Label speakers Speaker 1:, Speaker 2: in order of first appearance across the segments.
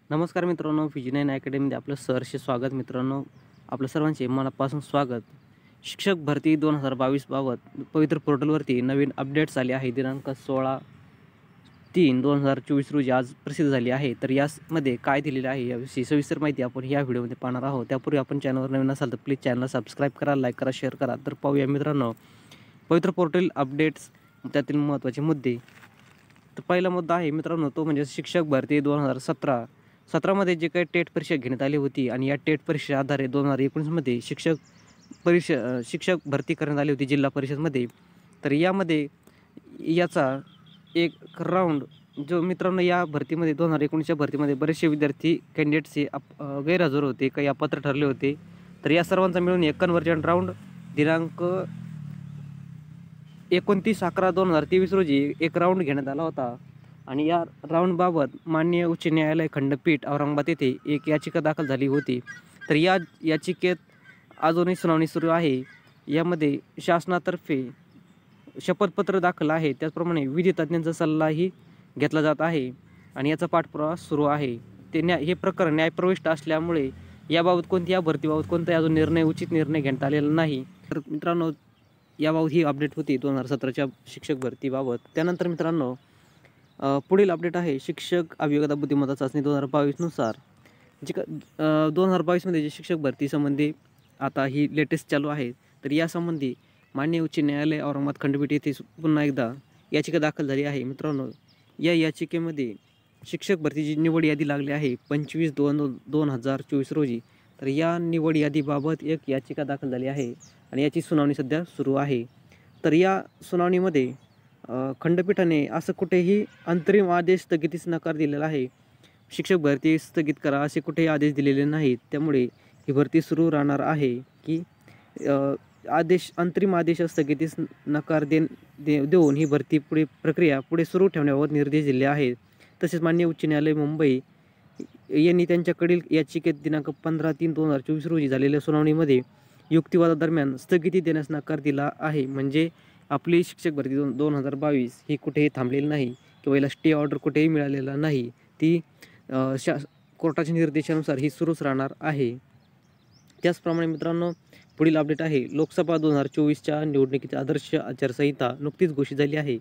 Speaker 1: नमस्कार मित्रांनो, Fuji9 अकॅडमीमध्ये आपलं सहर्ष स्वागत. मित्रांनो, आपल्या सर्वांचे मनापासून स्वागत. शिक्षक भरती 2022 बाबत पवित्र पोर्टलवरती नवीन अपडेट्स आले आहे. दिनांक 16/3/2024 रोजी आज प्रसिद्ध झाली आहे. तर यामध्ये काय दिलेलं आहे याविषयी सविस्तर माहिती आपण या व्हिडिओमध्ये पाहणार आहोत. त्यापूर्वी आपण चॅनलवर नवीन असाल तर प्लीज चॅनलला सबस्क्राईब करा, लाईक करा, शेअर करा. तर पाहूया मित्रांनो, पवित्र पोर्टल अपडेट्स त्यातील महत्त्वाचे मुद्दे. तर पहिला मुद्दा आहे मित्रांनो, तो म्हणजे शिक्षक भरती 2017मध्ये जे काही टेट परीक्षा घेण्यात आली होती आणि या टेट परीक्षे आधारे 2019मध्ये शिक्षक भरती करण्यात आली होती जिल्हा परिषदमध्ये. तर यामध्ये याचा एक राऊंड जो मित्रांनो या भरतीमध्ये 2019च्या भरतीमध्ये बरेचसे विद्यार्थी कॅन्डिडेट्स हे गैरहजर होते, काही अपात्र ठरले होते. तर या सर्वांचा मिळून एक कन्व्हर्जन राऊंड दिनांक 29/11/2023 रोजी एक राऊंड घेण्यात आला होता. आणि या राऊंडबाबत माननीय उच्च न्यायालय खंडपीठ औरंगाबाद येथे एक याचिका दाखल झाली होती. तर या याचिकेत अजूनही सुनावणी सुरू आहे. यामध्ये शासनातर्फे शपथपत्र दाखल आहे, त्याचप्रमाणे विधी तज्ज्ञांचा सल्लाही घेतला जात आहे आणि याचा पाठपुरावा सुरू आहे. हे प्रकरण न्यायप्रविष्ट असल्यामुळे या भरतीबाबत कोणताही अजून उचित निर्णय घेण्यात आलेला नाही. तर मित्रांनो, याबाबत ही अपडेट होती 2017च्या शिक्षक भरतीबाबत. त्यानंतर मित्रांनो, पुढील अपडेट आहे शिक्षक अभियोग्यता बुद्धिमत्ता चाचणी 2022 नुसार 2022मध्ये जे शिक्षक भरती संबंधी आता ही लेटेस्ट चालू आहे. तर यासंबंधी माननीय उच्च न्यायालय औरंगाबाद खंडपीठ येथे पुन्हा एकदा याचिका दाखल झाली आहे. मित्रांनो, या याचिकेमध्ये शिक्षक भरतीची निवड यादी लागली आहे 25/2/2024 रोजी. तर या निवड यादीबाबत एक याचिका दाखल झाली आहे आणि याची सुनावणी सध्या सुरू आहे. तर या सुनावणीमध्ये खंडपीठाने असं कुठेही अंतरिम आदेश स्थगितीस नकार दिलेला आहे. शिक्षक भरती स्थगित करा असे कुठेही आदेश दिलेले नाहीत. त्यामुळे ही भरती सुरू राहणार आहे की अंतरिम आदेश स्थगितीस नकार देऊन ही भरती प्रक्रिया पुढे सुरू ठेवण्याबाबत निर्देश दिले आहेत. तसेच माननीय उच्च न्यायालय मुंबई यांनी त्यांच्याकडील याचिकेत दिनांक 15/3/2024 रोजी झालेल्या सुनावणीमध्ये युक्तिवादादरम्यान स्थगिती देण्यास नकार दिला आहे. म्हणजे आपली शिक्षक भरती 2022 ही कुठेही थांबलेली नाही किंवा याला स्टे ऑर्डर कुठेही मिळालेला नाही. ती कोर्टाच्या निर्देशानुसार ही सुरूच राहणार आहे. त्याचप्रमाणे मित्रांनो, पुढील अपडेट आहे लोकसभा 2024च्या निवडणुकीची आदर्श आचारसंहिता नुकतीच घोषित झाली आहे.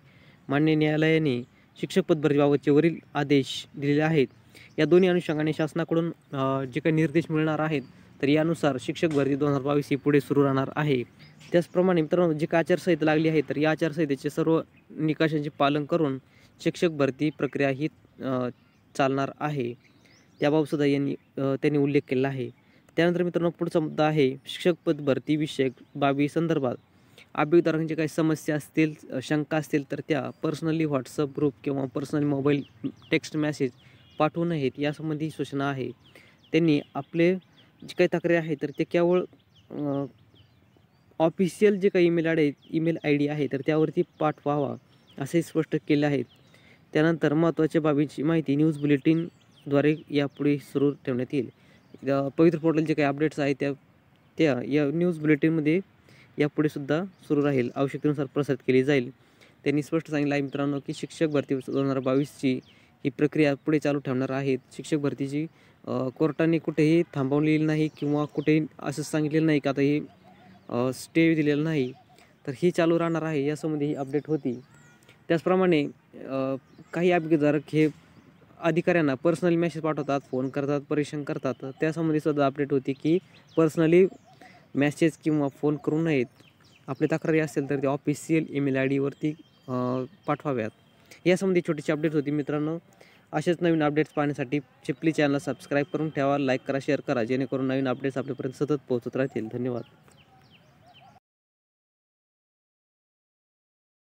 Speaker 1: मान्य न्यायालयाने शिक्षक पदभरतीबाबतचे वरील आदेश दिलेले आहेत. या दोन्ही अनुषंगाने शासनाकडून जे काही निर्देश मिळणार आहेत, तर यानुसार शिक्षक भरती 2022 ही पुढे सुरू राहणार आहे. त्याचप्रमाणे मित्रांनो, जी काही आचारसंहिता लागली आहे, तर या आचारसंहितेचे सर्व निकषांचे पालन करून शिक्षक भरती प्रक्रिया ही चालणार आहे. त्याबाबतसुद्धा त्यांनी उल्लेख केला आहे. त्यानंतर मित्रांनो, पुढचा मुद्दा आहे शिक्षक पद भरती विषयक बाबी संदर्भात अभियोगदारांची काही समस्या असतील, शंका असतील, तर त्या पर्सनली व्हॉट्सअप ग्रुप किंवा पर्सनली मोबाईल टेक्स्ट मेसेज पाठवू नयेत यासंबंधी सूचना आहे. त्यांनी आपले जी काही तक्रारी आहे तर ते केवळ ऑफिशियल जे काही ईमेल आय डी आहे तर त्यावरती पाठवावा असे स्पष्ट केले आहेत. त्यानंतर महत्त्वाच्या बाबींची माहिती न्यूज बुलेटिनद्वारे यापुढे सुरू ठेवण्यात येईल. पवित्र पोर्टल जे काही अपडेट्स आहेत त्या या न्यूज बुलेटिनमध्ये यापुढे सुद्धा सुरू राहील, आवश्यकतेनुसार प्रसारित केली जाईल. त्यांनी स्पष्ट सांगितलं आहे मित्रांनो की शिक्षक भरती 2022ची ही प्रक्रिया पुढे चालू ठेवणार आहेत. शिक्षक भरतीची कोर्टाने कुठेही थांबवलेली नाही किंवा कुठेही असं सांगितलेलं नाही की आता ही स्टे दिलेला नाही, तर ही चालू राहणार आहे. यासंबंधी ही अपडेट होती. त्याचप्रमाणे काही अभियोगधारक हे अधिकाऱ्यांना पर्सनली मेसेज पाठवतात, फोन करतात, परेशान करतात. त्यासंबंधी सुद्धा अपडेट होती की पर्सनली मेसेज किंवा फोन करू नयेत. आपली तक्रारी असेल तर ते ऑफिशियल ईमेल आय डीवरती पाठवाव्यात. यासंबंधी छोटीशी अपडेट होती मित्रांनो. असेच नवीन अपडेट्स पाहण्यासाठी प्लीज चॅनलला सबस्क्राईब करून ठेवा, लाईक करा, शेअर करा, जेणेकरून नवीन अपडेट्स आपल्यापर्यंत सतत पोहोचत राहतील. धन्यवाद.